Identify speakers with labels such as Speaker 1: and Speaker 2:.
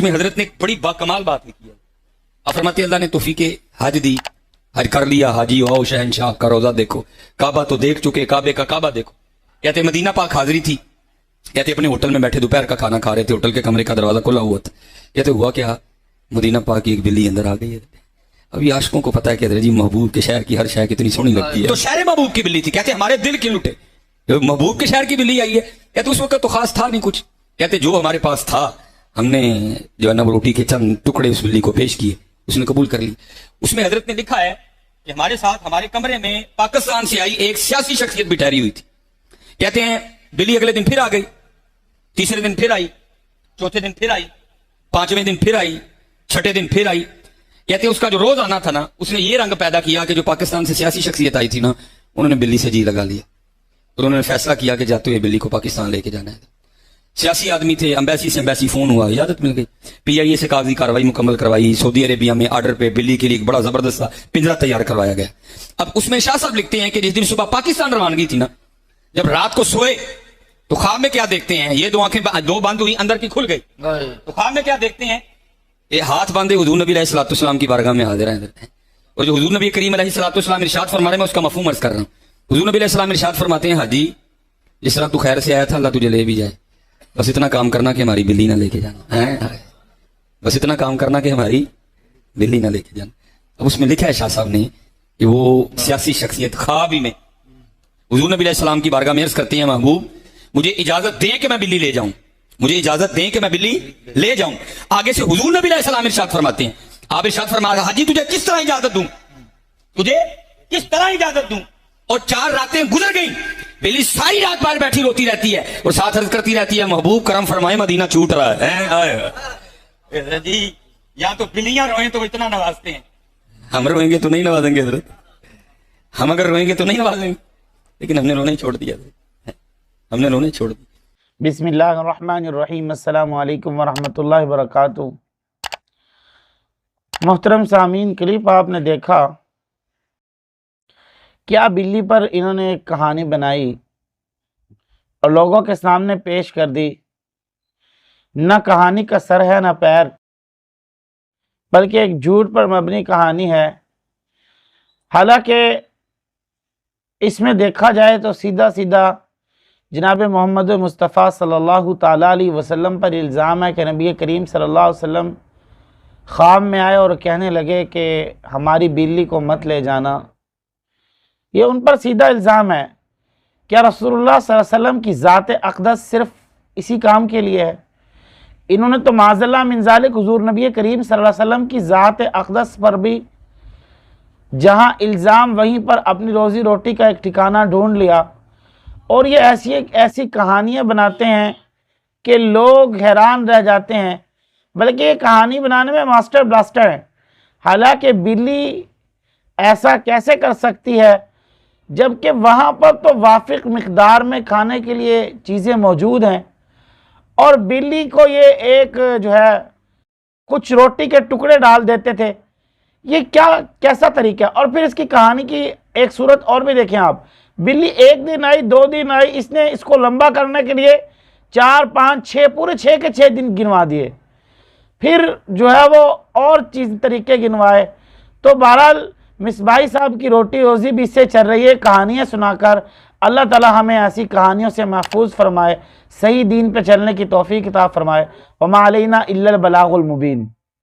Speaker 1: میں حضرت نے ایک بڑی باکمال بات لکھی ہے. آپ فرماتے ہیں اللہ نے توفیق حج دی, حج کر لیا, حاجی ہو, شہنشاہ کا روزہ دیکھو, کعبہ تو دیکھ چکے, کعبے کا کعبہ دیکھو. کہتے مدینہ پاک حاضری تھی, کہتے اپنے ہوٹل میں بیٹھے دوپہر کا کھانا کھا رہے تھے, ہوٹل کے کمرے کا دروازہ کھلا ہوا تھا. کہتے ہوا کیا, مدینہ پاک کی ایک بلی اندر آ گئی ہے. ابھی عاشقوں کو پتا ہے کہ حضرت جی محبوب کے شہر کی ہر شہر کتنی سونی لگتی ہے, تو شہر محبوب کی بلی تھی. کہتے ہمارے دل کیوں لٹے, محبوب کے شہر کی بلی آئی ہے. کہتے اس وقت تو خاص تھا نہیں کچھ. کہتے جو ہمارے پاس تھا ہم نے جو ہے نا روٹی کے چند ٹکڑے اس بلی کو پیش کیے, اس نے قبول کر لی. اس میں حضرت نے لکھا ہے کہ ہمارے ساتھ ہمارے کمرے میں پاکستان سے آئی ایک سیاسی شخصیت بھی ٹھہری ہوئی تھی. کہتے ہیں بلی اگلے دن پھر آ گئی, تیسرے دن پھر آئی, چوتھے دن پھر آئی, پانچویں دن پھر آئی, چھٹے دن پھر آئی. کہتے اس کا جو روز آنا تھا نا, اس نے یہ رنگ پیدا کیا کہ جو پاکستان سے سیاسی شخصیت آئی تھی نا, انہوں نے بلی سے جی لگا لیا اور انہوں نے فیصلہ کیا کہ جاتے ہوئے بلی کو پاکستان لے کے جانا ہے. سیاسی آدمی تھے, امبیسی سے امبیسی فون ہوا, اجازت مل گئی, پی آئی اے سے کاغذی کارروائی مکمل کروائی, سعودی عربیہ میں آرڈر پہ بلی کے لیے ایک بڑا زبردست پنجرا تیار کروایا گیا. اب اس میں شاہ صاحب لکھتے ہیں کہ جس دن صبح پاکستان روانگی تھی نا, جب رات کو سوئے تو خواب میں کیا دیکھتے ہیں, یہ دو آنکھیں دو بند ہوئی, اندر کی کھل گئی, تو خواب میں کیا دیکھتے ہیں, یہ ہاتھ باندھے حضور نبی علیہ الصلوۃ والسلام کی بارگاہ میں حاضر ہیں. اور جو حضور نبی کریم علیہ الصلوۃ والسلام ارشاد فرما رہے ہیں, میں اس کا مفہوم عرض کر رہا ہوں. حضور نبی علیہ السلام ارشاد فرماتے ہیں, حاجی جس طرح تو خیر سے آیا تھا اللہ تجھے لے بھی جائے, بس اتنا کام کرنا کہ ہماری بلی نہ لے کے جانا, بس اتنا کام کرنا کہ ہماری بلی نہ لے کے جانا. اب اس میں لکھا ہے شاہ صاحب نے کہ وہ سیاسی شخصیت خواب ہی میں حضور نبی علیہ السلام کی بارگاہ میں عرض کرتے ہیں, محبوب مجھے اجازت دیں کہ میں بلی لے جاؤں, مجھے اجازت دیں کہ میں بلی لے جاؤں. آگے سے حضور نبی علیہ السلام ارشاد فرماتے ہیں, آپ ارشاد فرما رہا, حاجی تجھے کس طرح اجازت دوں, تجھے کس طرح اجازت دوں. اور 4 راتیں گزر گئیں, بلی ساری رات باہر بیٹھی روتی رہتی ہے اور ساتھ عرض کرتی رہتی ہے, محبوب کرم فرمائے مدینہ چھوٹ رہا ہے. جی یا تو بلیاں روئیں تو اتنا نوازتے ہیں, ہم روئیں گے تو نہیں نوازیں گے حضرت, ہم اگر روئیں گے تو نہیں نوازیں گے, لیکن ہم نے رونے چھوڑ دیا, ہم نے رونے چھوڑ دی.
Speaker 2: بسم اللہ الرحمن الرحیم. السلام علیکم ورحمۃ اللہ وبرکاتہ. محترم سامعین, کلپ آپ نے دیکھا, کیا بلی پر انہوں نے ایک کہانی بنائی اور لوگوں کے سامنے پیش کر دی. نہ کہانی کا سر ہے نہ پیر, بلکہ ایک جھوٹ پر مبنی کہانی ہے. حالانکہ اس میں دیکھا جائے تو سیدھا سیدھا جناب محمد مصطفیٰ صلی اللہ تعالیٰ علیہ وسلم پر الزام ہے کہ نبی کریم صلی اللہ علیہ وسلم خواب میں آئے اور کہنے لگے کہ ہماری بلی کو مت لے جانا. یہ ان پر سیدھا الزام ہے. کیا رسول اللہ صلی اللہ علیہ وسلم کی ذات اقدس صرف اسی کام کے لیے ہے؟ انہوں نے تو معاذ اللہ من ذالک حضور نبی کریم صلی اللہ علیہ وسلم کی ذات اقدس پر بھی جہاں الزام, وہیں پر اپنی روزی روٹی کا ایک ٹھکانہ ڈھونڈ لیا. اور یہ ایسی کہانیاں بناتے ہیں کہ لوگ حیران رہ جاتے ہیں, بلکہ یہ کہانی بنانے میں ماسٹر بلاسٹر ہیں. حالانکہ بلی ایسا کیسے کر سکتی ہے جبکہ وہاں پر تو وافق مقدار میں کھانے کے لیے چیزیں موجود ہیں, اور بلی کو یہ ایک جو ہے کچھ روٹی کے ٹکڑے ڈال دیتے تھے. یہ کیسا طریقہ ہے؟ اور پھر اس کی کہانی کی ایک صورت اور بھی دیکھیں آپ. بلی 1 دن آئی, 2 دن آئی, اس نے اس کو لمبا کرنے کے لیے 4 5 6 پورے 6 کے 6 دن گنوا دیے. پھر جو ہے وہ اور طریقے گنوائے. تو بہرحال مصباحی صاحب کی روٹی روزی بھی اس سے چل رہی ہے, کہانیاں سنا کر. اللہ تعالی ہمیں ایسی کہانیوں سے محفوظ فرمائے, صحیح دین پہ چلنے کی توفیق عطا فرمائے. وما علینا الا البلاغ المبین.